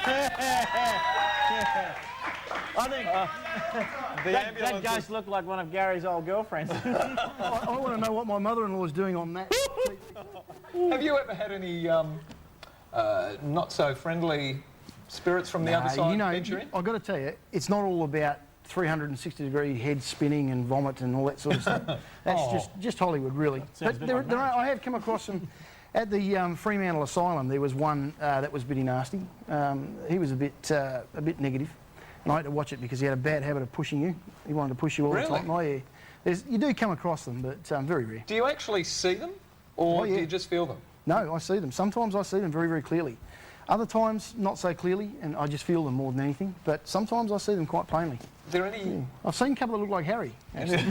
I think that ghost looked like one of Gary's old girlfriends. I want to know what my mother-in-law is doing on that. Have you ever had any not so friendly spirits from the other side? You know, venture in? I've got to tell you, it's not all about 360-degree head spinning and vomit and all that sort of stuff. That's just Hollywood, really. But I have come across them at the Fremantle Asylum. There was one that was pretty nasty. He was a bit negative, and I had to watch it because he had a bad habit of pushing you. He wanted to push you all the time. Oh yeah, you do come across them, but very rare. Do you actually see them, or do you just feel them? No, I see them. Sometimes I see them very, very clearly. Other times, not so clearly, and I just feel them more than anything. But sometimes I see them quite plainly. Are there any... Yeah. I've seen a couple that look like Harry, actually.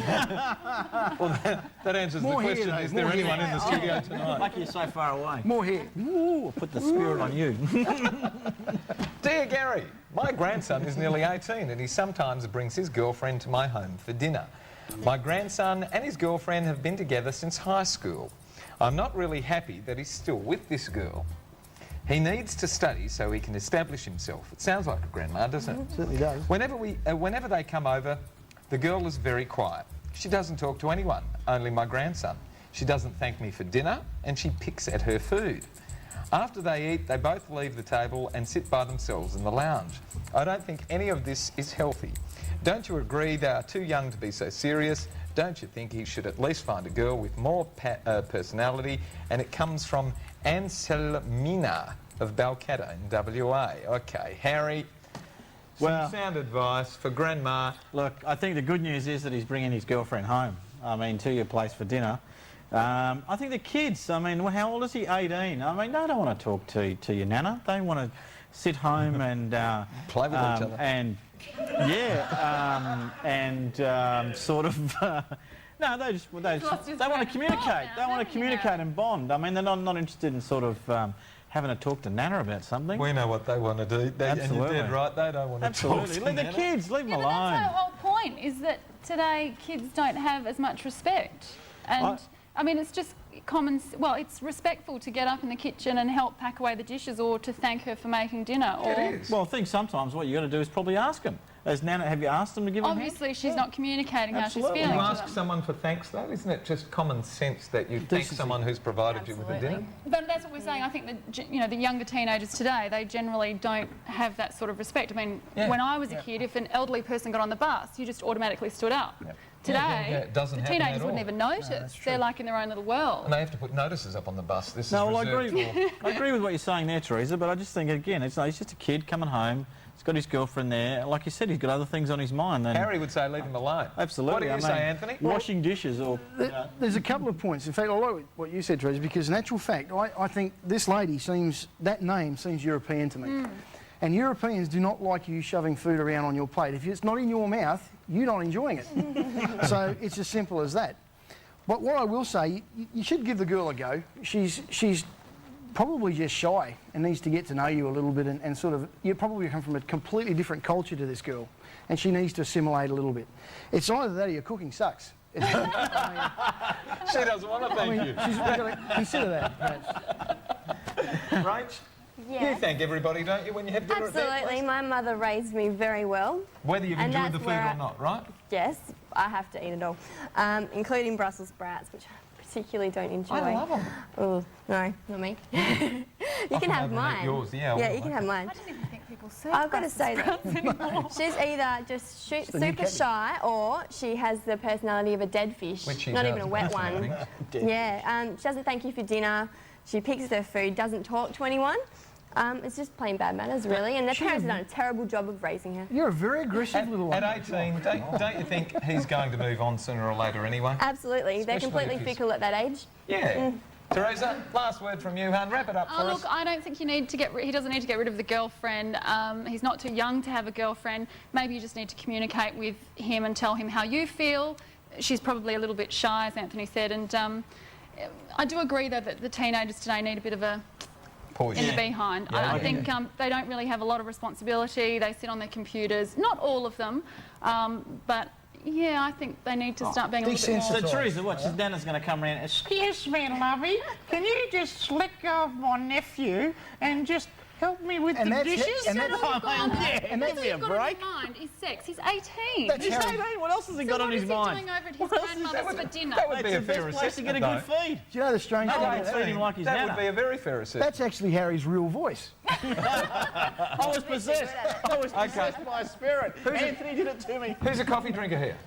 Well, that answers more the question. Hair, is there anyone in the studio tonight? Like you're so far away. More hair. Ooh, I'll put the spirit on you. Dear Gary, my grandson is nearly 18 and he sometimes brings his girlfriend to my home for dinner. My grandson and his girlfriend have been together since high school. I'm not really happy that he's still with this girl. He needs to study so he can establish himself. It sounds like a grandma, doesn't it? It certainly does. Whenever they come over, the girl is very quiet. She doesn't talk to anyone, only my grandson. She doesn't thank me for dinner and she picks at her food. After they eat, they both leave the table and sit by themselves in the lounge. I don't think any of this is healthy. Don't you agree they are too young to be so serious? Don't you think he should at least find a girl with more personality? And it comes from Anselmina of Balcatta in WA. Okay, Harry, some sound advice for Grandma. Look, I think the good news is that he's bringing his girlfriend home. I mean, to your place for dinner. I think the kids, I mean, how old is he? 18. I mean, they don't want to talk to your nana. They want to sit home and... play with each other. And, sort of... no, they want to communicate. They want to communicate and bond. I mean, they're not interested in sort of having a talk to Nana about something. We know what they want to do. And you're dead right, they don't want to talk to Leave the kids, leave them alone. That's our whole point, is that today kids don't have as much respect. And, I mean, it's just common... Well, it's respectful to get up in the kitchen and help pack away the dishes or to thank her for making dinner. Or, it is. Well, I think sometimes what you've got to do is probably ask them. As Nana, have you asked them to give them a hand? Obviously, she's not communicating how she's Absolutely. feeling. You ask someone for thanks, though, isn't it just common sense that you thank someone who's provided you with a dinner? But that's what we're saying. I think that, you know, the younger teenagers today, they generally don't have that sort of respect. I mean, when I was a kid, if an elderly person got on the bus, you just automatically stood up. Today, the teenagers wouldn't even notice. They're like in their own little world. And they have to put notices up on the bus. This No, is well, reserved I agree with what you're saying there, Teresa, but I just think, again, he's just a kid coming home. He's got his girlfriend there. Like you said, he's got other things on his mind. And Harry would say leave him alone. Absolutely. What do you say, Anthony? Washing dishes or... There's a couple of points. In fact, I like what you said, Teresa, because in actual fact, I think this lady that name seems European to me. And Europeans do not like you shoving food around on your plate. If it's not in your mouth, you're not enjoying it. So it's as simple as that. But what I will say, you should give the girl a go. She's probably just shy and needs to get to know you a little bit and sort of, you probably come from a completely different culture to this girl and she needs to assimilate a little bit. It's either that or your cooking sucks. She doesn't want to thank you. We've got to consider that, perhaps. Rach? Yeah. You thank everybody, don't you, when you have dinner at their Absolutely. place? My mother raised me very well. Whether you've And enjoyed the that's food where or not, right? Yes, I have to eat it all, including Brussels sprouts, which I particularly don't enjoy. I love them. Oh, no, not me. You can have mine. Yours, yeah. Yeah, you can have mine. I don't even think people serve I've got to say that she's either just super shy or she has the personality of a dead fish, Which she not does, even a wet one. Yeah, she doesn't thank you for dinner. She picks her food, doesn't talk to anyone. It's just plain bad manners, really, and their parents have done a terrible job of raising her. You're a very aggressive little one. At 18, don't you think he's going to move on sooner or later anyway? Absolutely. They're completely fickle at that age. Yeah. Teresa, last word from you, hon. Wrap it up for us. Look, I don't think he doesn't need to get rid of the girlfriend. He's not too young to have a girlfriend. Maybe you just need to communicate with him and tell him how you feel. She's probably a little bit shy, as Anthony said, and I do agree, though, that the teenagers today need a bit of a Push. in the behind. I think they don't really have a lot of responsibility. They sit on their computers. Not all of them, but yeah, I think they need to start being a little bit more... So, Teresa, what? Nana's going to come around. Excuse me, lovey. Can you just let go of my nephew and just Help me with And the that's it, dishes? and that's- Oh, man, yeah, That's give me a you've got on break. your mind is sex. He's 18. That's He's Harry. 18. What else has he So got what on his is he mind? doing over at his What else is- grandmother's for dinner? That would be It's a the fair best place to get a good assessment, feed. Do you know the strange No, thing? no, feed him like his That nana. would be a very fair assessment. That's actually Harry's real voice. I was possessed. I was possessed by a spirit. Anthony did it to me. Who's a coffee drinker here?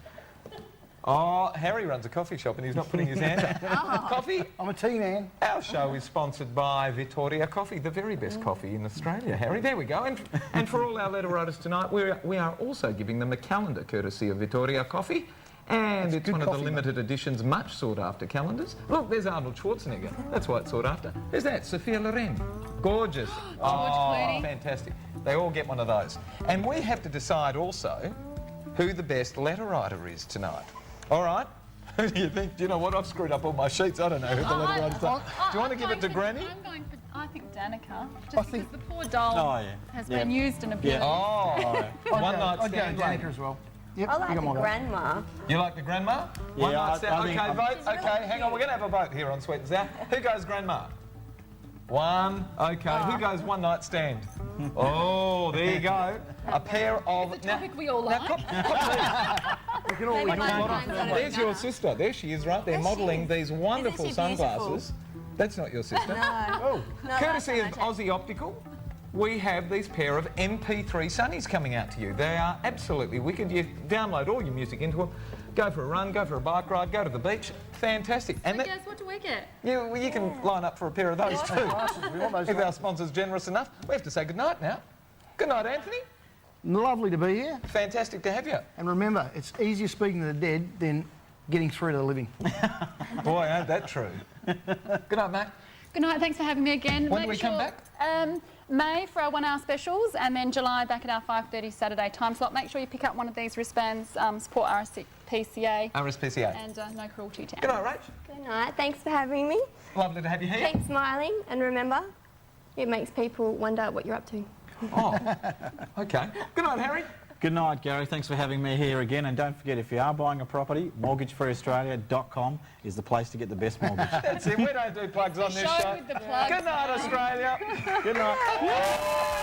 Oh, Harry runs a coffee shop and he's not putting his hand up. Coffee? I'm a tea man. Our show is sponsored by Vittoria Coffee, the very best coffee in Australia, Harry. There we go. And for all our letter writers tonight, we are also giving them a calendar courtesy of Vittoria Coffee. And it's good one of the coffee, limited editions, much sought after calendars. Look, there's Arnold Schwarzenegger. That's why it's sought after. Who's that? Sophia Loren. Gorgeous. Clooney. Fantastic. They all get one of those. And we have to decide also who the best letter writer is tonight. All right? Who do you think? Do you know what? I've screwed up all my sheets. I don't know who the letter writers are. Do you want to give it to Granny? I'm going for, I think Danica. Just I because think- the poor doll Oh, yeah. has Yeah. been used and abused. Yeah. Oh, one night I'd go stand. Danica as well. Yep, I like you got the my vote. grandma. You like the grandma? Yeah, One night I stand. think Okay, I'm- vote. She's really Okay, hang on. We're going to have a vote here on Sweet and Sour. Who goes grandma? One. Okay. Who goes one night stand? Oh, there you go. A pair of. It's a topic we all like. We can all Maybe we can one all- time got There's your sister. There she is, right there, There she modelling is. these wonderful Isn't she beautiful? sunglasses. That's not your sister. Oh, No, Courtesy of that's not Aussie Optical, we have these pair of MP3 Sunnies coming out to you. They are absolutely wicked. You download all your music into them. Go for a run, go for a bike ride, go to the beach. Fantastic. And that, Guess what do we get? you can line up for a pair of those too. we want those. If our sponsor's generous enough. We have to say good night now. Good night, Anthony. Lovely to be here. Fantastic to have you. And remember, it's easier speaking to the dead than getting through to the living. Boy, ain't that true. Good night, mate. Good night. Thanks for having me again. When do we come back? May for our 1 hour specials, and then July back at our 5:30 Saturday time slot. Make sure you pick up one of these wristbands. Support RSPCA RSPCA. and no cruelty to Good night, Rach. Good night. Thanks for having me. Lovely to have you here. Keep smiling, and remember, it makes people wonder what you're up to. Oh, okay. Good night, Harry. Good night, Gary. Thanks for having me here again. And don't forget, if you are buying a property, mortgagefreeaustralia.com is the place to get the best mortgage. That's it. We don't do plugs on this show. with the plugs. Good night, Australia. Good night.